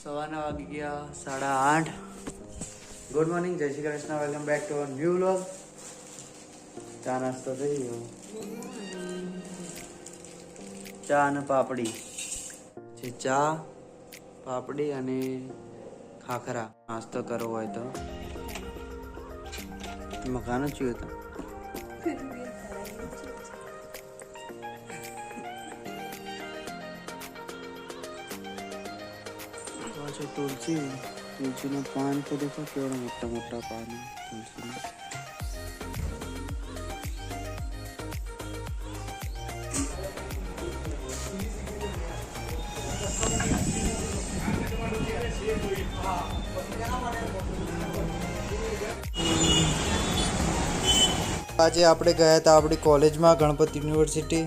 સવારના વાગી ગયા 8:30. ગુડ મોર્નિંગ, જય Shri Krishna, welcome back to our new vlog. ચા નાસ્તો થઈ ગયો. ચા અને પાપડી છે. ચા, પાપડી અને ખાખરા નાસ્તો કરવો હોય તો. મકાન જ હતું. तुलसी ना पान तो देखो केवड़ा मोटा मोटा पान है तुलसी में. આજે આપણે ગયા હતા આપણી કોલેજમાં, ગણપત યુનિવર્સિટી.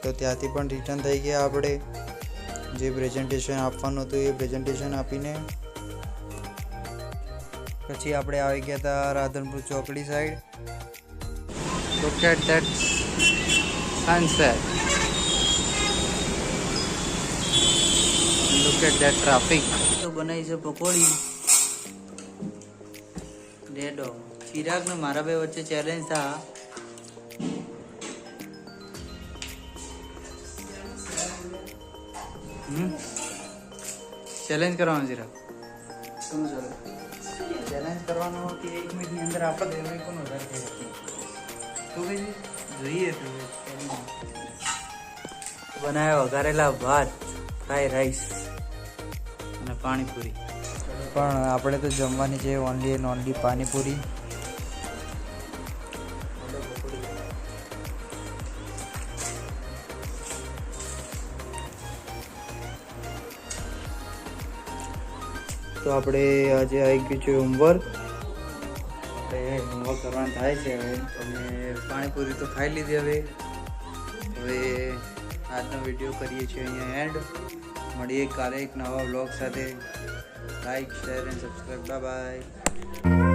તો ત્યાંથી પણ રિટર્ન થઈ ગયા. આપણે જે પ્રેઝન્ટેશન આપવાનું હતું એ પ્રેઝન્ટેશન આપીને પછી આપણે આવી ગયા હતા રાધનપુર ચોકડી side. Look at that sunset, look at that traffic. તો બનાવી છે પકોડી. ડેડો ચિરાગ ને મારા બે વચ્ચે ચેલેન્જ થા. ચેલેન્જ કરવાનું જરા. ચેલેન્જ કરવાનો કે 1 મિનિટની અંદર આપણે બે કોણ વધારે થઈ શકીએ. તો ભાઈ જોઈએ તો બનાવ્યા વઘારેલા ભાત, ફ્રાય રાઈસ અને પાણીપુરી. પણ આપણે તો જમવાની છે ઓનલી એન્ડ ઓનલી પાણીપુરી. તો આપણે આજે આવી ગયું છે હોમવર્ક. આપણે હોમવર્ક કરવાનું થાય છે હવે. અમે પાણીપુરી તો ખાઈ લીધી. હવે આજનો વિડીયો કરીએ છીએ અહીંયા એન્ડ. મળીએ કાલે એક નવા વ્લોગ સાથે. Like, share and subscribe. Bye bye.